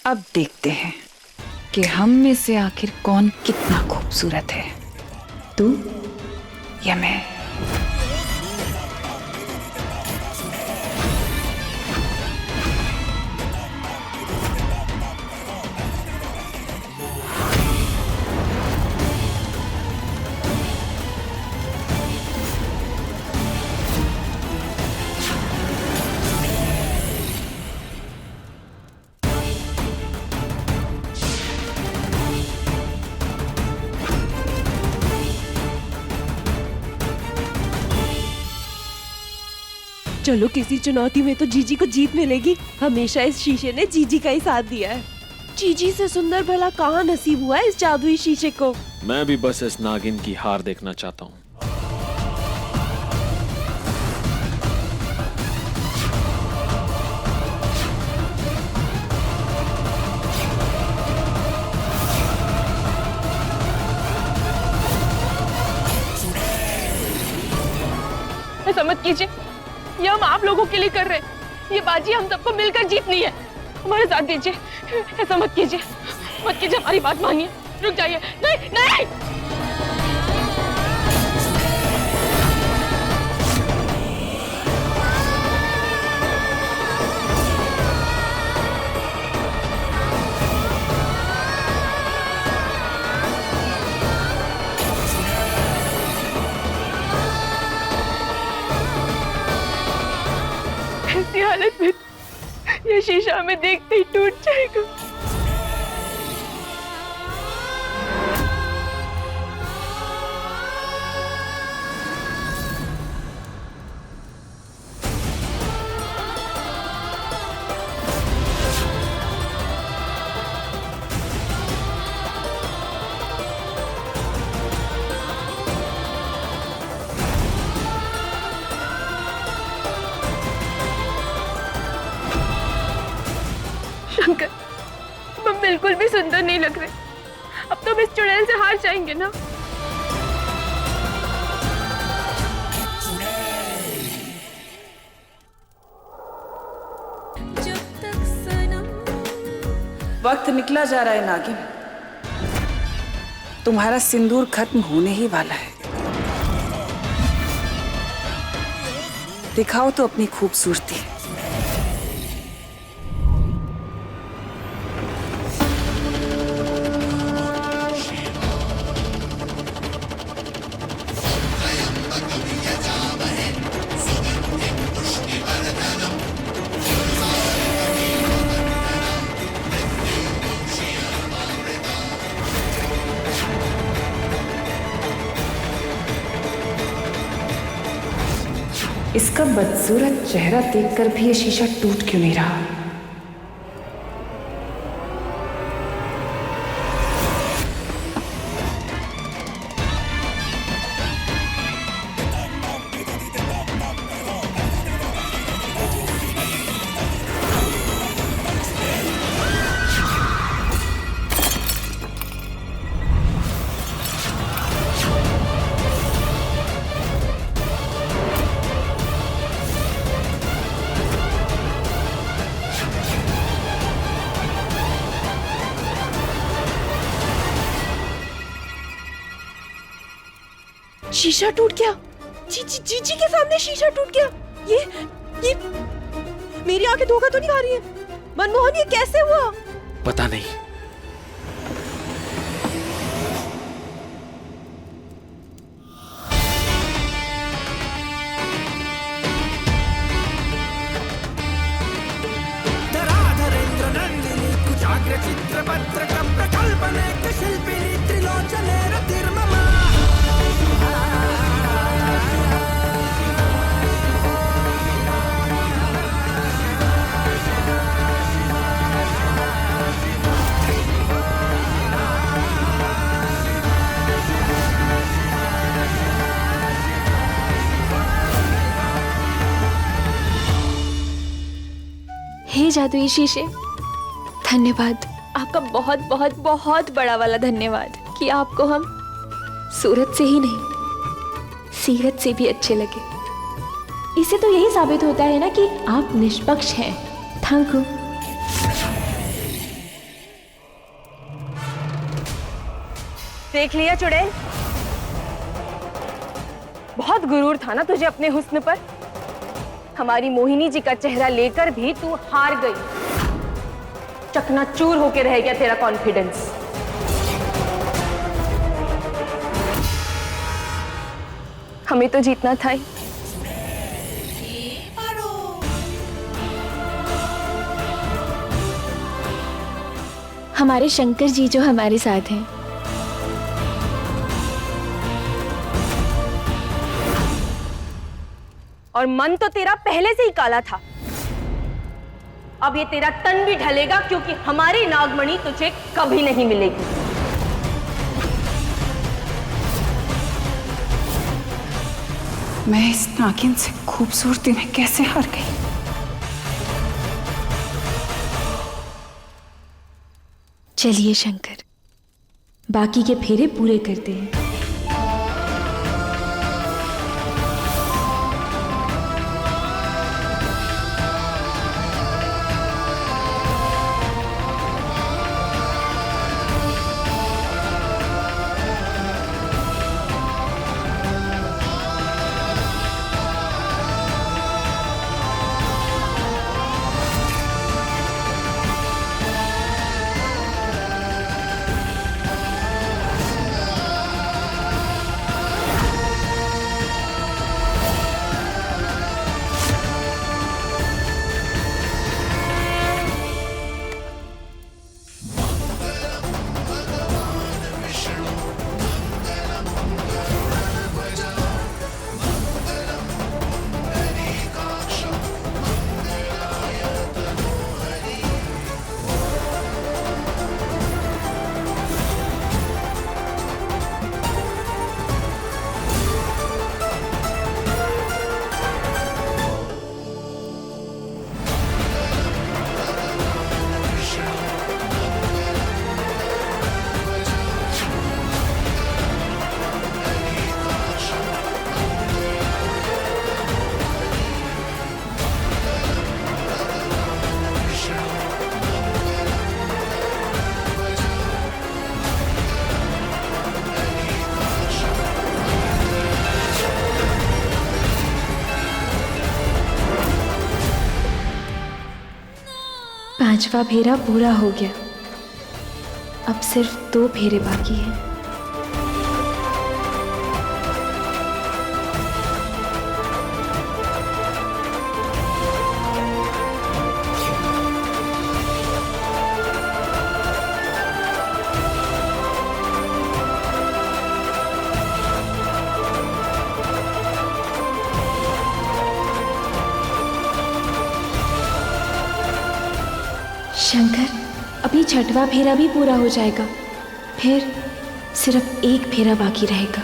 अब देखते हैं कि हम में से आखिर कौन कितना खूबसूरत है, तू या मैं। चलो किसी चुनौती में तो जीजी को जीत मिलेगी। हमेशा इस शीशे ने जीजी का ही साथ दिया है। जीजी से सुंदर भला कहाँ नसीब हुआ है इस जादुई शीशे को। मैं भी बस इस नागिन की हार देखना चाहता हूँ। ऐसा मत कीजिए, ये हम आप लोगों के लिए कर रहे हैं। ये बाजी हम सबको मिलकर जीतनी है। हमारे साथ दीजिए, ऐसा मत कीजिए, मत कीजिए, हमारी बात मानिए। रुक जाइए। नहीं नहीं, ऐसी हालत में ये शीशा हमें देखते ही टूट जाएगा। शंकर, हम बिल्कुल भी सुंदर नहीं लग रहे। अब तो हम इस चुड़ैल से हार जाएंगे ना। वक्त निकला जा रहा है नागिन, तुम्हारा सिंदूर खत्म होने ही वाला है। दिखाओ तो अपनी खूबसूरती। इसका बदसूरत चेहरा देखकर भी ये शीशा टूट क्यों नहीं रहा? शीशा टूट गया। जीजी जीजी के सामने शीशा टूट गया। ये मेरी आंखें धोखा तो नहीं खा रही है? मनमोहन, ये कैसे हुआ? पता नहीं। हे जादुई शीशे, धन्यवाद। आपका बहुत बहुत बहुत बड़ा वाला धन्यवाद कि आपको हम सूरत से ही नहीं सीरत से भी अच्छे लगे। इससे तो यही साबित होता है ना कि आप निष्पक्ष हैं। Thank you. देख लिया चुड़ैल, बहुत गुरूर था ना तुझे अपने हुस्न पर। हमारी मोहिनी जी का चेहरा लेकर भी तू हार गई। चकनाचूर होके रह गया तेरा कॉन्फिडेंस। हमें तो जीतना था ही। हमारे शंकर जी जो हमारे साथ हैं। और मन तो तेरा पहले से ही काला था। अब ये तेरा तन भी ढलेगा, क्योंकि हमारी नागमणि तुझे कभी नहीं मिलेगी। मैं इस नागिन से खूबसूरती में कैसे हार गई? चलिए शंकर, बाकी के फेरे पूरे करते हैं। पांचवा फेरा पूरा हो गया। अब सिर्फ 2 फेरे बाकी हैं। शंकर, अभी 6वां फेरा भी पूरा हो जाएगा, फिर सिर्फ 1 फेरा बाकी रहेगा।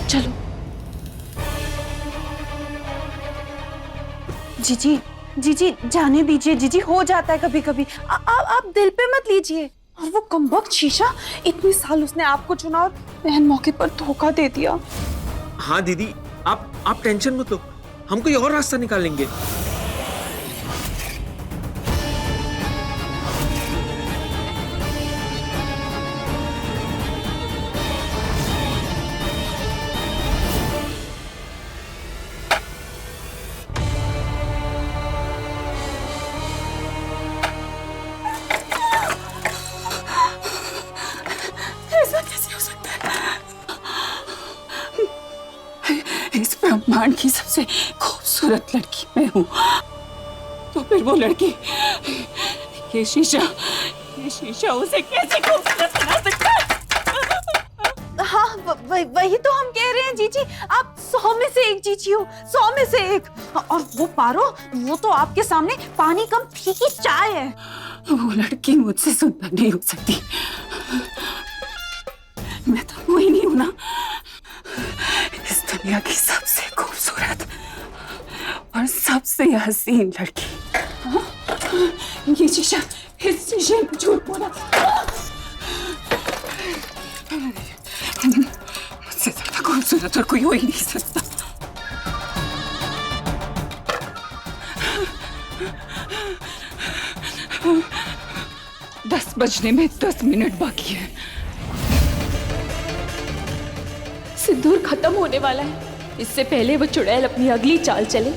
चलो। जीजी, जीजी जाने दीजिए जीजी, हो जाता है कभी कभी। आप दिल पे मत लीजिए। और वो कमबख्त शीशा, इतने साल उसने आपको चुना और बहन मौके पर धोखा दे दिया। हाँ दीदी, आप टेंशन मत लो, हम कोई और रास्ता निकालेंगे। इस ब्रह्मांड की सबसे खूबसूरत लड़की मैं हूँ, तो फिर वो लड़की, ये शीशा उसे कैसे खूबसूरत बना सकता है? हाँ, वही तो हम कह रहे हैं जीजी। आप 100 में से 1 जीजी हो, 100 में से 1। और वो पारो, वो तो आपके सामने पानी कम फीकी चाय है। वो लड़की मुझसे सुंदर नहीं हो सकती। मैं तो वो ही नहीं हूं ना, इस दुनिया की सबसे खूबसूरत और सबसे हसीन लड़की। हाँ? ये शीशा, इस शीशे ने झूठ बोला। मुझसे ज्यादा खूबसूरत और कोई हो ही नहीं सकता। दस बजने में 10 मिनट बाकी है। सिंदूर खत्म होने वाला है। इससे पहले वो चुड़ैल अपनी अगली चाल चले,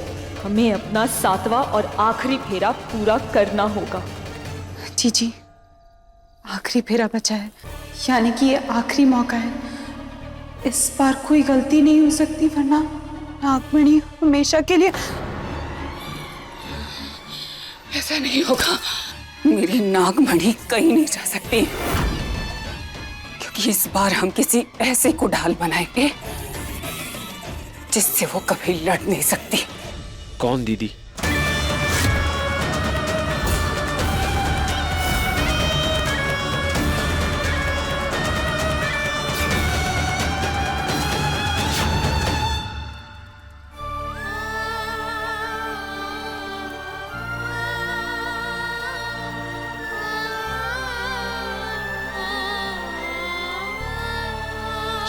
हमें अपना 7वां और आखिरी फेरा पूरा करना होगा। जीजी, आखिरी फेरा बचा है, यानी कि ये आखिरी मौका है। इस बार कोई गलती नहीं हो सकती, वरना नागमणि हमेशा के लिए। ऐसा नहीं होगा। मेरी नागमणि कहीं नहीं जा सकती, क्योंकि इस बार हम किसी ऐसे को ढाल बनाएंगे जिससे वो कभी लड़ नहीं सकती। कौन दीदी?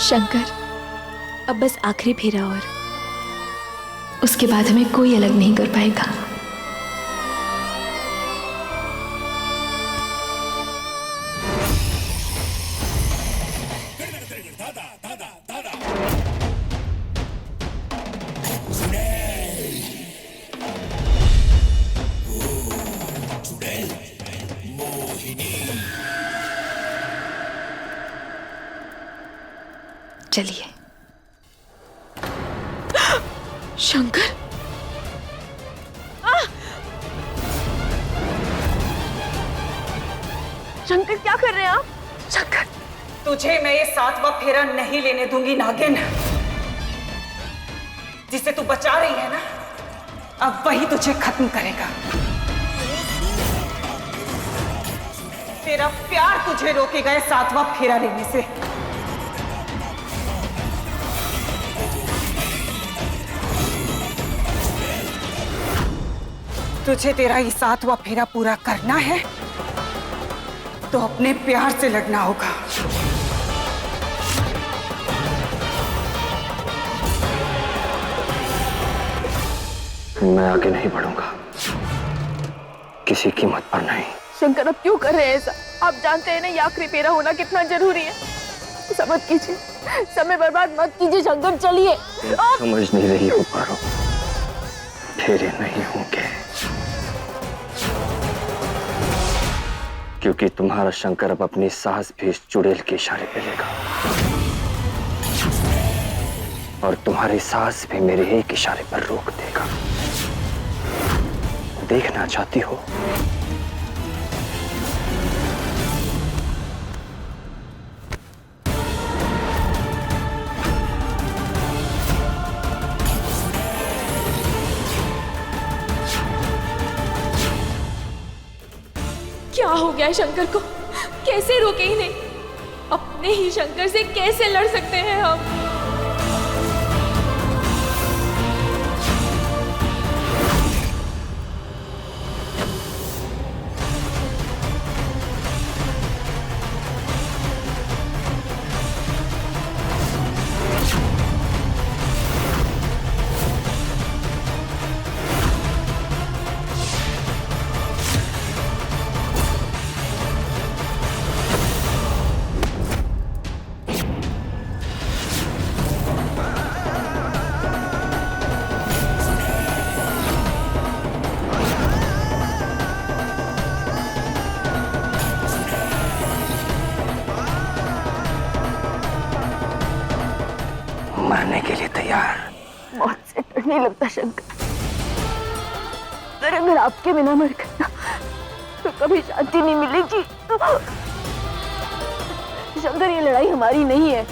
शंकर, अब बस आखिरी फेरा और उसके बाद हमें कोई अलग नहीं कर पाएगा। चलिए। शंकर, शंकर क्या कर रहे हैं आप? शंकर, तुझे मैं ये 7वां फेरा नहीं लेने दूंगी नागिन। जिसे तू बचा रही है ना, अब वही तुझे खत्म करेगा। तेरा प्यार तुझे रोकेगा ये 7वां फेरा लेने से। तुझे तेरा ये 7वां फेरा पूरा करना है तो अपने प्यार से लड़ना होगा। मैं आगे नहीं बढ़ूंगा, किसी कीमत पर नहीं। शंकर, अब क्यों कर रहे हैं ऐसा? आप जानते हैं ना ये आखिरी फेरा होना कितना जरूरी है। ऐसा मत कीजिए, समय बर्बाद मत कीजिए शंकर, चलिए। समझ नहीं रही हो पारो, फेरे नहीं होंगे क्योंकि तुम्हारा शंकर अब अपनी सांस भी इस चुड़ैल के इशारे पे लेगा और तुम्हारी सांस भी मेरे एक इशारे पर रोक देगा। देखना चाहती हो? क्या हो गया शंकर को? कैसे रोके ही नहीं? अपने ही शंकर से कैसे लड़ सकते हैं हम? मरने के लिए तैयार? मौत से डर नहीं लगता शंकर। अगर आपके बिना मर गया तो कभी शांति नहीं मिलेगी। शंकर, ये लड़ाई हमारी नहीं है,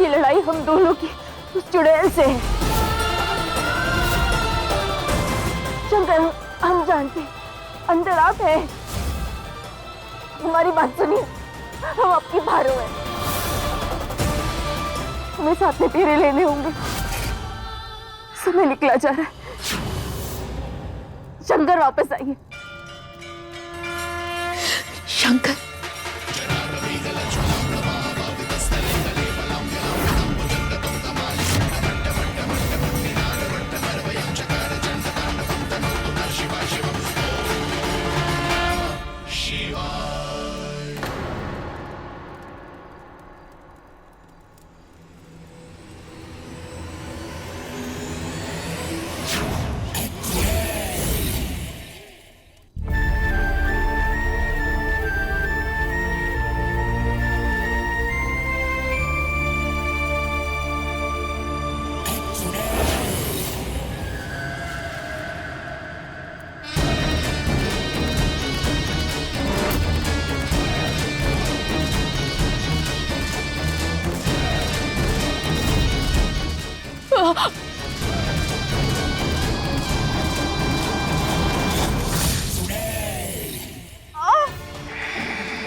ये लड़ाई हम दोनों की उस चुड़ैल से है। शंकर, हम जानते हैं अंदर आप हैं। हमारी बात सुनिए, हम आपकी भारो हैं। हमें साथ में फेरे लेने होंगे। समय निकला जा रहा है। शंकर, वापस आइए। शंकर,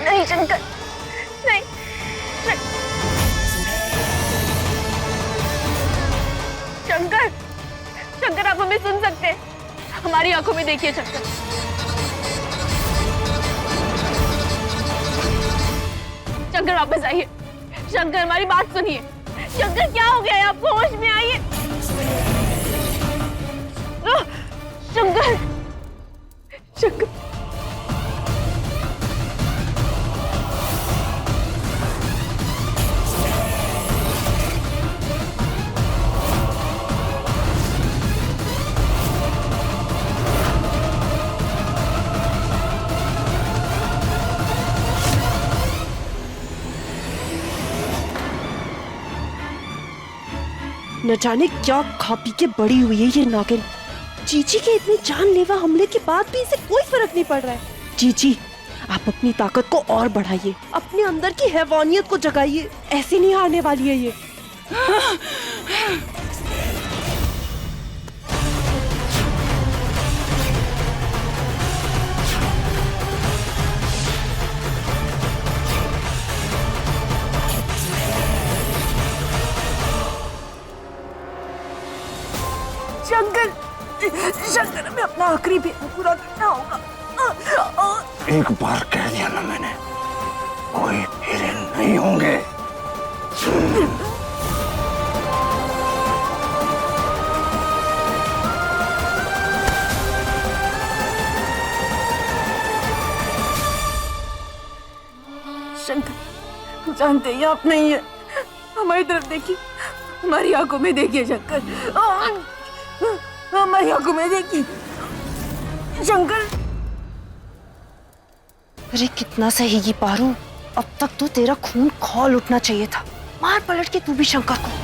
नहीं शंकर, नहीं। शंकर, शंकर आप हमें सुन सकते हैं? हमारी आंखों में देखिए शंकर। शंकर वापस आइए। शंकर हमारी बात सुनिए। शंकर क्या हो गया है आपको? होश में आइए। शंकर, शंकर, न जाने क्या खा पी के बड़ी हुई है ये नागिन। जीजी के इतने जानलेवा हमले के बाद भी इसे कोई फर्क नहीं पड़ रहा है। जीजी, आप अपनी ताकत को और बढ़ाइए, अपने अंदर की हैवानियत को जगाइए। ऐसे नहीं हारने वाली है ये। शंकर, शंकर हमें अपना आखिरी भी पूरा करना होगा। एक बार कह दिया ना मैंने, कोई फेरे नहीं होंगे। शंकर जानते हैं आप नहीं है, हमारी तरफ देखिए, हमारी आंखों में देखिए शंकर, हमारी आंखों में देखिए शंकर। अरे कितना सहेगी पारू, अब तक तो तेरा खून खौल उठना चाहिए था। मार पलट के तू भी शंकर को।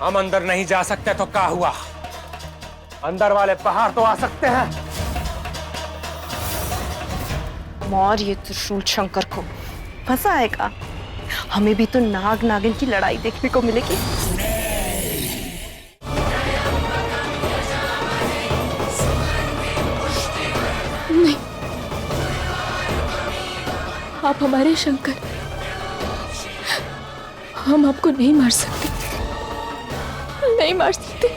हम अंदर नहीं जा सकते तो क्या हुआ? अंदर वाले बाहर तो आ सकते हैं। मार ये त्रिशूल शंकर को, मजा आएगा। हमें भी तो नाग नागिन की लड़ाई देखने को मिलेगी। नहीं, आप हमारे शंकर, हम आपको नहीं मार सकते, नहीं मार सकते।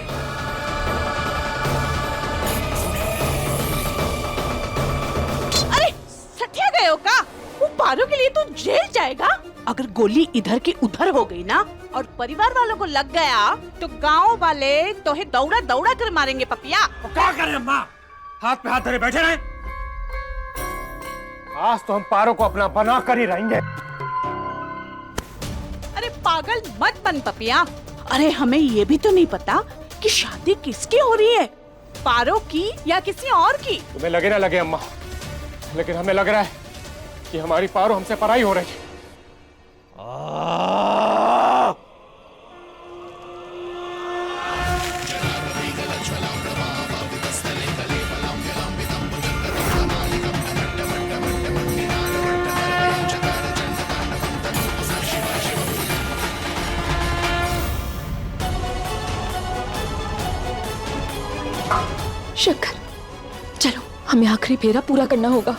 अरे सठिया गए हो का? वो पारो के लिए तो जेल जाएगा। अगर गोली इधर की उधर हो गई ना और परिवार वालों को लग गया तो गांव वाले तोहे दौड़ा दौड़ा कर मारेंगे पपिया। तो क्या करें अम्मा? हाथ पे हाथ धरे बैठे रहे? आज तो हम पारो को अपना बना कर ही रहेंगे। अरे पागल मत बन पपिया। अरे हमें ये भी तो नहीं पता कि शादी किसकी हो रही है, पारो की या किसी और की। तुम्हें लगे ना लगे अम्मा, लेकिन हमें लग रहा है कि हमारी पारो हमसे पराई हो रही है। शंकर, चलो हमें आखिरी फेरा पूरा करना होगा।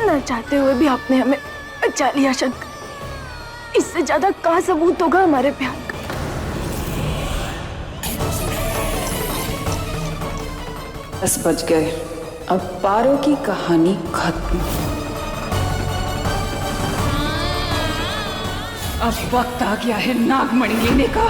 न चाहते हुए भी आपने हमें बचा लिया शंकर। इससे ज्यादा कहाँ सबूत होगा हमारे प्यार का। बस बच गए, अब पारो की कहानी खत्म। अब वक्त आ गया है नागमणि लेने का।